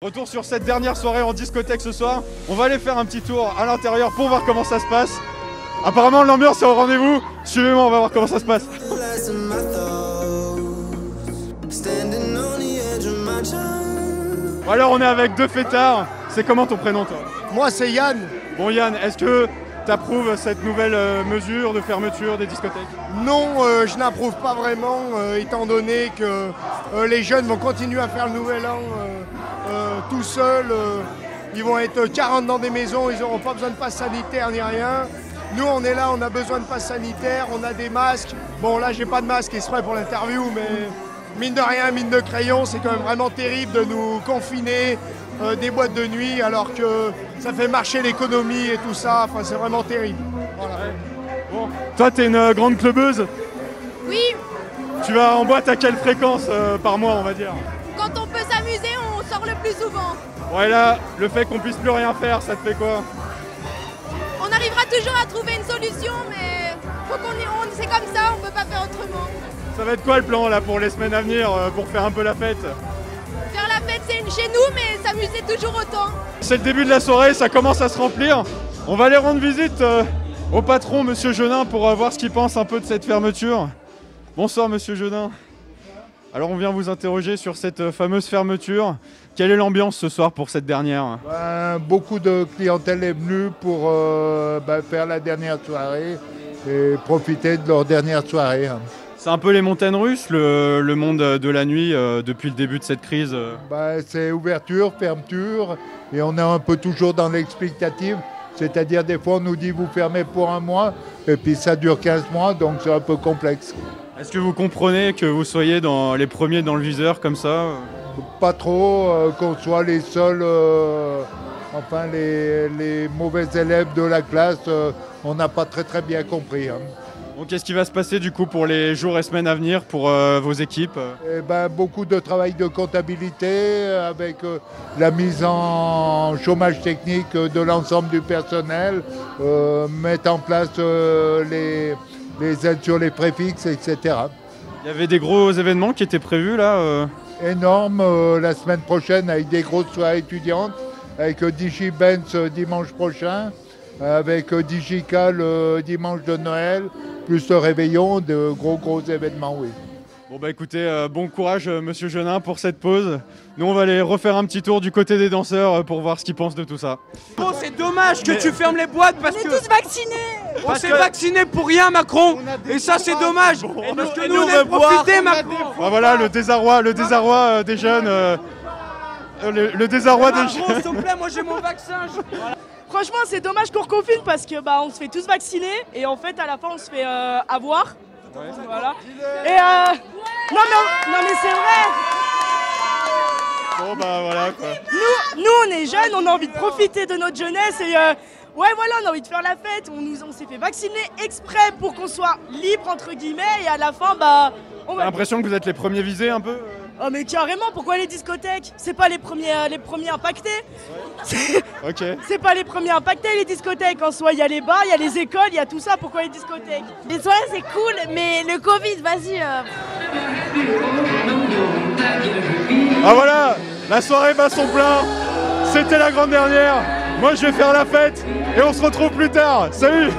Retour sur cette dernière soirée en discothèque ce soir. On va aller faire un petit tour à l'intérieur pour voir comment ça se passe. Apparemment l'ambiance est au rendez-vous. Suivez-moi, on va voir comment ça se passe. Bon, alors on est avec deux fêtards. C'est comment ton prénom toi? Moi c'est Yann. Bon Yann, est-ce que tu approuves cette nouvelle mesure de fermeture des discothèques? Non, je n'approuve pas vraiment, étant donné que les jeunes vont continuer à faire le nouvel an tout seuls. Ils vont être 40 dans des maisons, ils n'auront pas besoin de passe sanitaire ni rien. Nous on est là, on a besoin de passe sanitaire, on a des masques. Bon là j'ai pas de masque exprès pour l'interview, mais mine de rien, mine de crayon, c'est quand même vraiment terrible de nous confiner des boîtes de nuit alors que ça fait marcher l'économie et tout ça, enfin c'est vraiment terrible. Voilà. Ouais. Bon. Toi t'es une grande clubeuse? Oui. Tu vas en boîte à quelle fréquence par mois on va dire? Quand on peut s'amuser, on sort le plus souvent. Ouais là, le fait qu'on puisse plus rien faire, ça te fait quoi? On arrivera toujours à trouver une solution, mais faut c'est comme ça, on peut pas faire autrement. Ça va être quoi le plan là pour les semaines à venir pour faire un peu la fête? Faire la fête c'est chez nous, mais s'amuser toujours autant. C'est le début de la soirée, ça commence à se remplir. On va aller rendre visite au patron, Monsieur Jeunin, pour voir ce qu'il pense un peu de cette fermeture. Bonsoir Monsieur Jeunin. Alors on vient vous interroger sur cette fameuse fermeture. Quelle est l'ambiance ce soir pour cette dernière? Beaucoup de clientèle est venue pour faire la dernière soirée et profiter de leur dernière soirée. C'est un peu les montagnes russes, le monde de la nuit depuis le début de cette crise. C'est ouverture, fermeture, et on est un peu toujours dans l'explicatif. C'est-à-dire des fois on nous dit vous fermez pour un mois, et puis ça dure 15 mois, donc c'est un peu complexe. Est-ce que vous comprenez que vous soyez dans les premiers dans le viseur comme ça? Pas trop, qu'on soit les seuls, les mauvais élèves de la classe, on n'a pas très bien compris. Bon, qu'est-ce qui va se passer du coup pour les jours et semaines à venir pour vos équipes? Beaucoup de travail de comptabilité avec la mise en chômage technique de l'ensemble du personnel, mettre en place les aides sur les préfixes, etc. Il y avait des gros événements qui étaient prévus là Énorme, la semaine prochaine avec des grosses soirées étudiantes, avec DigiBenz dimanche prochain, avec Digica le dimanche de Noël, plus le réveillon, de gros événements, oui. Bon bah écoutez, bon courage Monsieur Jeunin pour cette pause. Nous on va aller refaire un petit tour du côté des danseurs pour voir ce qu'ils pensent de tout ça. Bon, c'est dommage que tu fermes les boîtes parce que... On est tous vaccinés. On s'est vaccinés pour rien Macron. Et ça c'est dommage. Parce que nous on a profité Macron. Ah, voilà le désarroi des jeunes. Le désarroi des jeunes. S'il te plaît, moi j'ai mon vaccin. Franchement, c'est dommage qu'on reconfine parce que on se fait tous vacciner et en fait à la fin on se fait avoir. Ouais. Voilà. Et non mais c'est vrai. Bon bah voilà quoi. Nous on est jeunes, on a envie de profiter de notre jeunesse et ouais voilà, on a envie de faire la fête. On s'est fait vacciner exprès pour qu'on soit libre entre guillemets et à la fin on va... J'ai l'impression que vous êtes les premiers visés un peu. Oh mais carrément, pourquoi les discothèques? C'est pas les premiers impactés. Ouais. Ok. C'est pas les premiers impactés les discothèques. En soi, il y a les bars, il y a les écoles, il y a tout ça. Pourquoi les discothèques? Les soirées c'est cool, mais le Covid, vas-y. Ah voilà, la soirée bat son plein. C'était la grande dernière. Moi je vais faire la fête et on se retrouve plus tard. Salut.